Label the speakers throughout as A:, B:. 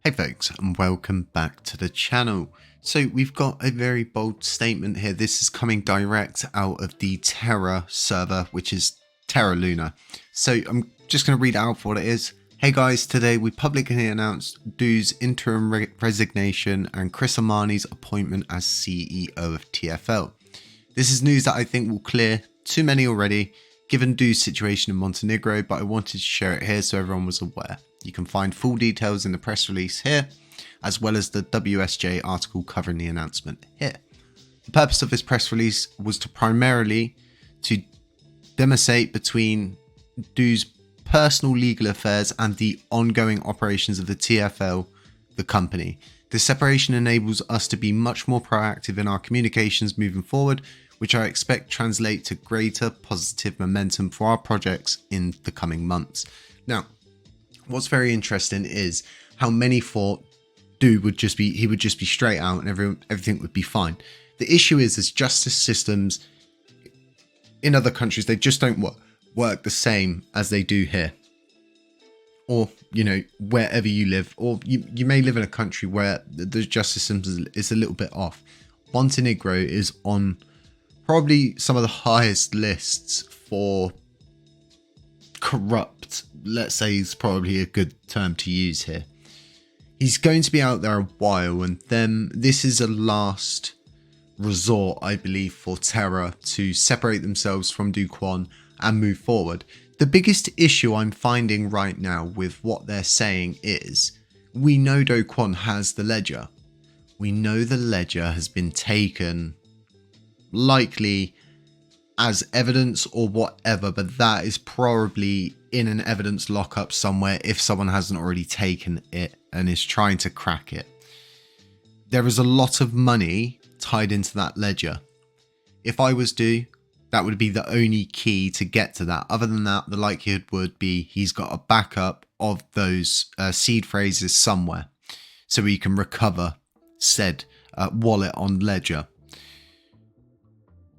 A: Hey folks, and welcome back to the channel. So we've got a very bold statement here. This is coming direct out of the Terra server, which is Terra Luna. So I'm just going to read out for what it is. Hey guys, today we publicly announced Do's interim resignation and Chris Amani's appointment as CEO of TFL. This is news that I think will clear too many already, given Do's situation in Montenegro, but I wanted to share it here so everyone was aware. You can find full details in the press release here, as well as the WSJ article covering the announcement here. The purpose of this press release was to primarily to demonstrate between Do's personal legal affairs and the ongoing operations of the TFL, the company. This separation enables us to be much more proactive in our communications moving forward, which I expect translate to greater positive momentum for our projects in the coming months. Now, what's very interesting is how many thought he would just be straight out and everything would be fine. The issue is justice systems in other countries, they just don't work the same as they do here. Or, you know, wherever you live, or you may live in a country where the justice system is a little bit off. Montenegro is on probably some of the highest lists for corrupt, let's say, is probably a good term to use here. He's going to be out there a while, and then this is a last resort, I believe, for Terra to separate themselves from Dokwon and move forward. The biggest issue I'm finding right now with what they're saying is, we know Dokwon has the ledger. We know the ledger has been taken likely as evidence or whatever, but that is probably in an evidence lockup somewhere if someone hasn't already taken it and is trying to crack it. There is a lot of money tied into that ledger. If I was to, that would be the only key to get to that. Other than that, the likelihood would be he's got a backup of those seed phrases somewhere so he can recover said wallet on ledger.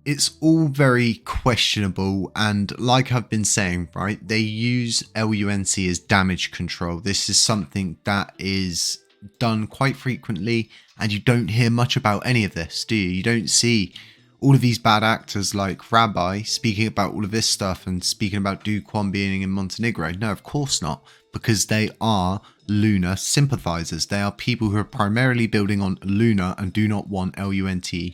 A: It's all very questionable, and like I've been saying, right, they use LUNC as damage control. This is something that is done quite frequently, and you don't hear much about any of this, do you? You don't see all of these bad actors like Rabbi speaking about all of this stuff and speaking about Dokwon being in Montenegro. No, of course not, because they are Luna sympathizers. They are people who are primarily building on Luna and do not want LUNC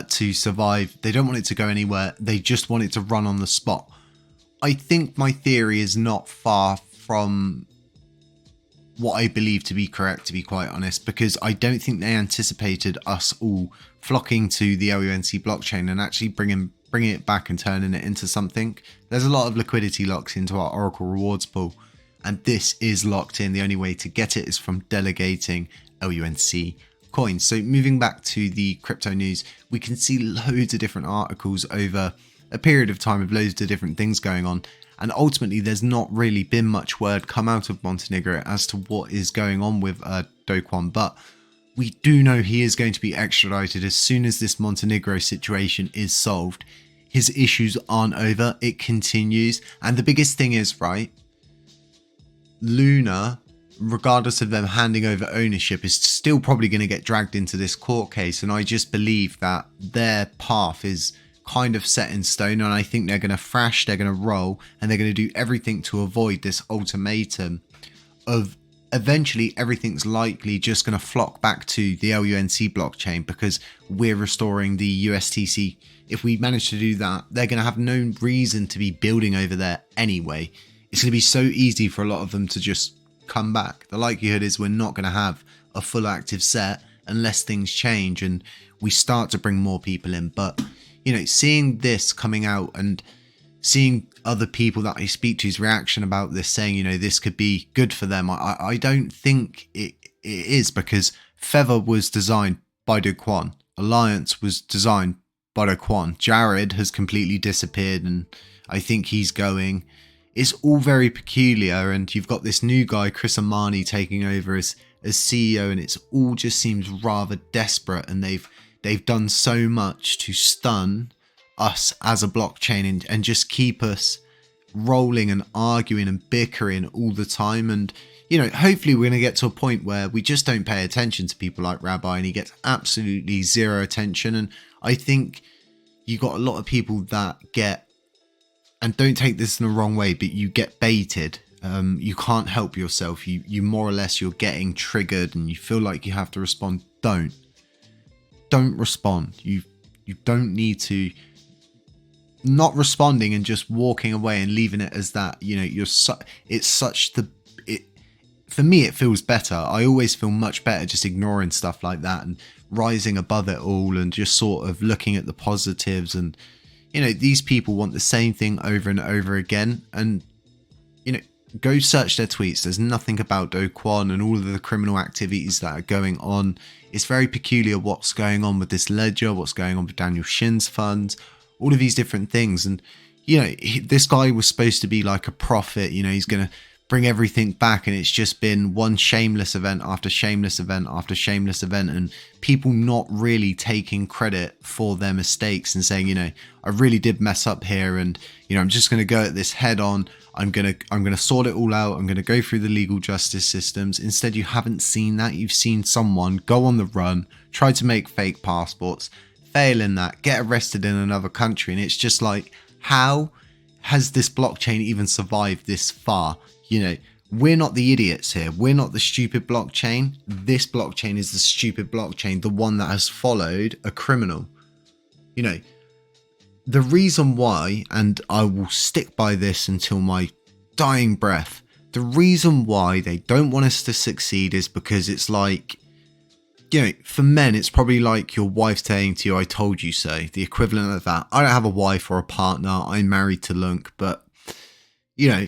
A: to survive. They don't want it to go anywhere. They just want it to run on the spot. I think my theory is not far from what I believe to be correct, to be quite honest, because I don't think they anticipated us all flocking to the LUNC blockchain and actually bringing it back and turning it into something. There's a lot of liquidity locked into our Oracle rewards pool, and this is locked in. The only way to get it is from delegating LUNC coins. So moving back to the crypto news, we can see loads of different articles over a period of time of loads of different things going on, and ultimately there's not really been much word come out of Montenegro as to what is going on with Dokwon, but we do know he is going to be extradited as soon as this Montenegro situation is solved. His issues aren't over, it continues, and the biggest thing is, right, Luna, regardless of them handing over ownership, is still probably going to get dragged into this court case, and I just believe that their path is kind of set in stone, and I think they're going to thrash, they're going to roll, and they're going to do everything to avoid this ultimatum of eventually everything's likely just going to flock back to the LUNC blockchain because we're restoring the USTC. If we manage to do that, they're going to have no reason to be building over there anyway. It's going to be so easy for a lot of them to just come back. The likelihood is we're not going to have a full active set unless things change and we start to bring more people in. But, you know, seeing this coming out and seeing other people that I speak to's reaction about this saying, you know, this could be good for them, I don't think it is, because Feather was designed by Dokwon, Alliance was designed by Dokwon, Jared has completely disappeared and I think he's going. It's all very peculiar, and you've got this new guy, Chris Amani, taking over as CEO, and it's all just seems rather desperate, and they've done so much to stun us as a blockchain and just keep us rolling and arguing and bickering all the time. And, you know, hopefully we're going to get to a point where we just don't pay attention to people like Rabbi and he gets absolutely zero attention. And I think you got a lot of people that get, and don't take this in the wrong way, but you get baited. You can't help yourself. You more or less, you're getting triggered and you feel like you have to respond. Don't respond. You don't need to. Not responding and just walking away and leaving it as that, you know, for me it feels better. I always feel much better just ignoring stuff like that and rising above it all and just sort of looking at the positives. And, you know, these people want the same thing over and over again. And, you know, go search their tweets. There's nothing about Dokwon and all of the criminal activities that are going on. It's very peculiar what's going on with this ledger, what's going on with Daniel Shin's funds, all of these different things. And, you know, this guy was supposed to be like a prophet, you know, he's going to bring everything back. And it's just been one shameless event after shameless event after shameless event. And people not really taking credit for their mistakes and saying, you know, I really did mess up here. And, you know, I'm just going to go at this head on. I'm going to sort it all out. I'm going to go through the legal justice systems. Instead, you haven't seen that. You've seen someone go on the run, try to make fake passports, fail in that, get arrested in another country. And it's just like, how has this blockchain even survived this far? You know, we're not the idiots here. We're not the stupid blockchain. This blockchain is the stupid blockchain, the one that has followed a criminal. You know, the reason why, and I will stick by this until my dying breath, the reason why they don't want us to succeed is because it's like, you know, for men, it's probably like your wife saying to you, I told you so. The equivalent of that. I don't have a wife or a partner. I'm married to LUNC, but, you know,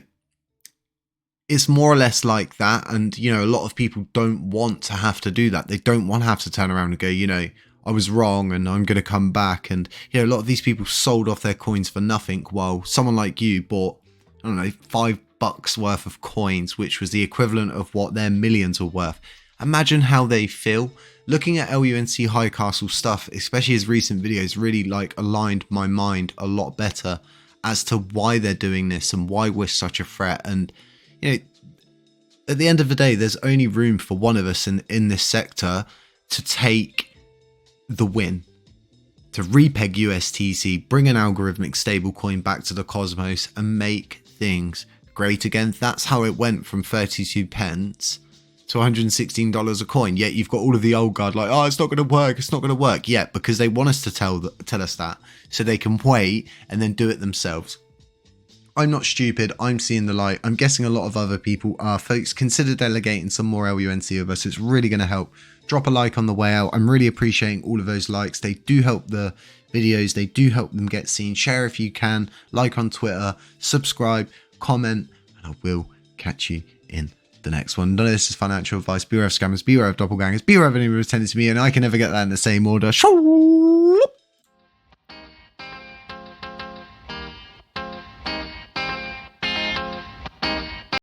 A: it's more or less like that. And, you know, a lot of people don't want to have to do that. They don't want to have to turn around and go, you know, I was wrong and I'm going to come back. And, you know, a lot of these people sold off their coins for nothing, while someone like you bought, I don't know, $5 worth of coins, which was the equivalent of what their millions were worth. Imagine how they feel. Looking at LUNC High Castle stuff, especially his recent videos, really like aligned my mind a lot better as to why they're doing this and why we're such a threat. And, you know, at the end of the day, there's only room for one of us in this sector to take the win, to repeg USTC, bring an algorithmic stablecoin back to the cosmos and make things great again. That's how it went from 32 pence to $116 a coin. Yet you've got all of the old guard like, oh, it's not going to work. It's not going to work. Yeah, because they want us to tell us that so they can wait and then do it themselves. I'm not stupid. I'm seeing the light. I'm guessing a lot of other people are. Folks, consider delegating some more LUNC with us. It's really going to help. Drop a like on the way out. I'm really appreciating all of those likes. They do help the videos. They do help them get seen. Share if you can. Like on Twitter. Subscribe. Comment. And I will catch you in the next one. None of this is financial advice. Beware of scammers. Beware of doppelgangers. Beware of anyone who pretended to me. And I can never get that in the same order.